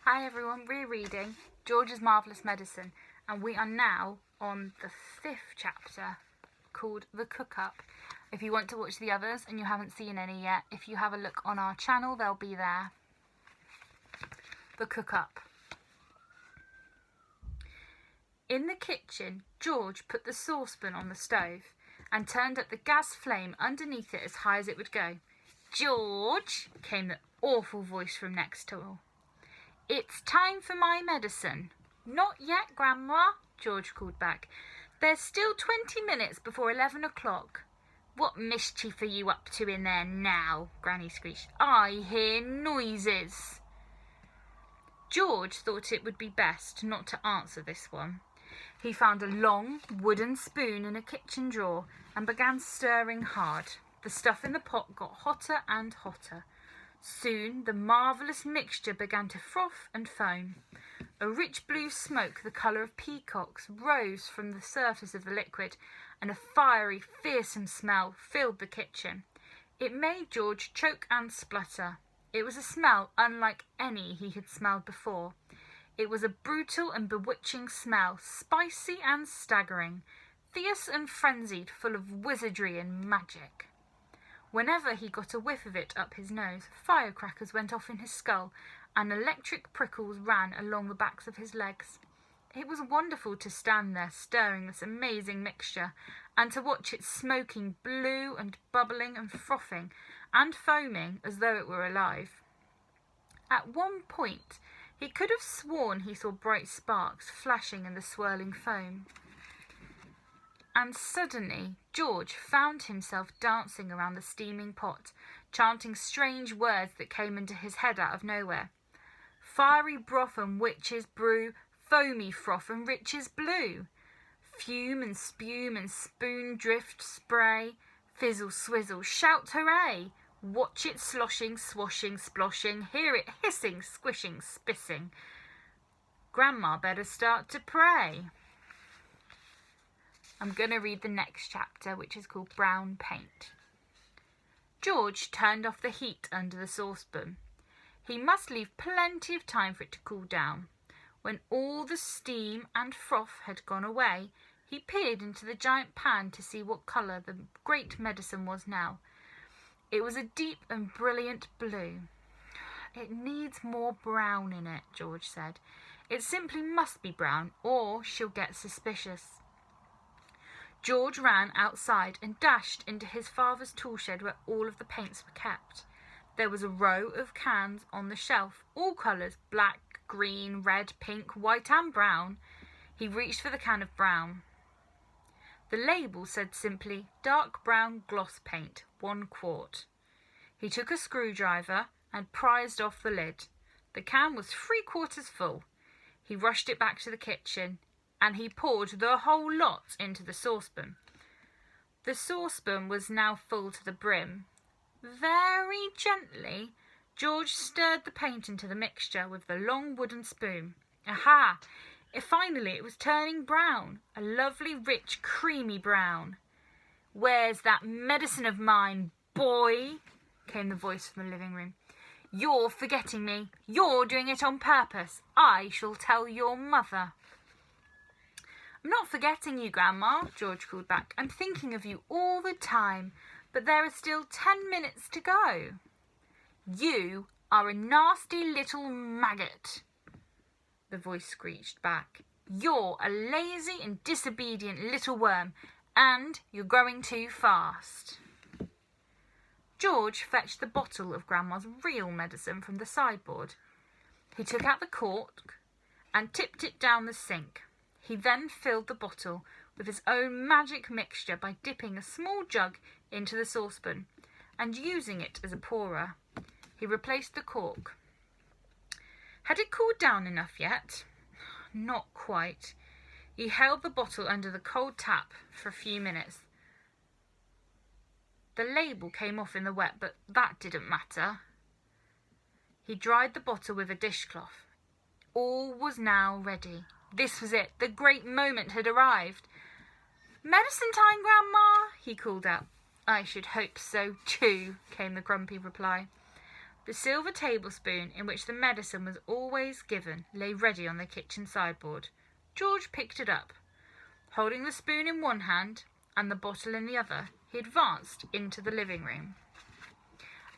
Hi everyone, we're reading George's Marvellous Medicine, and we are now on the 5th chapter called The Cook-Up. If you want to watch the others and you haven't seen any yet, if you have a look on our channel, they'll be there. The Cook-Up. In the kitchen, George put the saucepan on the stove and turned up the gas flame underneath it as high as it would go. "George," came the awful voice from next door. "It's time for my medicine." "Not yet, Grandma," George called back. "There's still 20 minutes before 11 o'clock. "What mischief are you up to in there now?" Granny screeched. "I hear noises." George thought it would be best not to answer this one. He found a long wooden spoon in a kitchen drawer and began stirring hard. The stuff in the pot got hotter and hotter. Soon the marvellous mixture began to froth and foam. A rich blue smoke, the colour of peacocks, rose from the surface of the liquid, and a fiery, fearsome smell filled the kitchen. It made George choke and splutter. It was a smell unlike any he had smelled before. It was a brutal and bewitching smell, spicy and staggering, fierce and frenzied, full of wizardry and magic. Whenever he got a whiff of it up his nose, firecrackers went off in his skull and electric prickles ran along the backs of his legs. It was wonderful to stand there stirring this amazing mixture and to watch it smoking blue and bubbling and frothing and foaming as though it were alive. At one point he could have sworn he saw bright sparks flashing in the swirling foam. And suddenly George found himself dancing around the steaming pot, chanting strange words that came into his head out of nowhere. "Fiery broth and witch's brew, foamy froth and riches blue. Fume and spume and spoon drift spray, fizzle swizzle, shout hooray. Watch it sloshing, swashing, sploshing, hear it hissing, squishing, spissing. Grandma better start to pray." I'm going to read the next chapter, which is called Brown Paint. George turned off the heat under the saucepan. He must leave plenty of time for it to cool down. When all the steam and froth had gone away, he peered into the giant pan to see what colour the great medicine was now. It was a deep and brilliant blue. "It needs more brown in it," George said. "It simply must be brown, or she'll get suspicious." George ran outside and dashed into his father's tool shed where all of the paints were kept. There was a row of cans on the shelf, all colours, black, green, red, pink, white and brown. He reached for the can of brown. The label said simply, "Dark brown gloss paint, 1 quart. He took a screwdriver and prized off the lid. The can was 3/4 full. He rushed it back to the kitchen and he poured the whole lot into the saucepan. The saucepan was now full to the brim. Very gently, George stirred the paint into the mixture with the long wooden spoon. Aha! Finally it was turning brown, a lovely, rich, creamy brown. "Where's that medicine of mine, boy?" came the voice from the living room. "You're forgetting me. You're doing it on purpose. I shall tell your mother." "I'm not forgetting you, Grandma," George called back. "I'm thinking of you all the time, but there are still 10 minutes to go." "You are a nasty little maggot," the voice screeched back. "You're a lazy and disobedient little worm, and you're growing too fast." George fetched the bottle of Grandma's real medicine from the sideboard. He took out the cork and tipped it down the sink. He then filled the bottle with his own magic mixture by dipping a small jug into the saucepan and using it as a pourer. He replaced the cork. Had it cooled down enough yet? Not quite. He held the bottle under the cold tap for a few minutes. The label came off in the wet, but that didn't matter. He dried the bottle with a dishcloth. All was now ready. This was it. The great moment had arrived. "Medicine time, Grandma," he called out. "I should hope so too," came the grumpy reply. The silver tablespoon in which the medicine was always given lay ready on the kitchen sideboard. George picked it up. Holding the spoon in one hand and the bottle in the other, he advanced into the living room.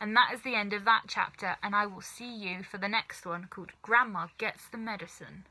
And that is the end of that chapter, and I will see you for the next one called Grandma Gets the Medicine.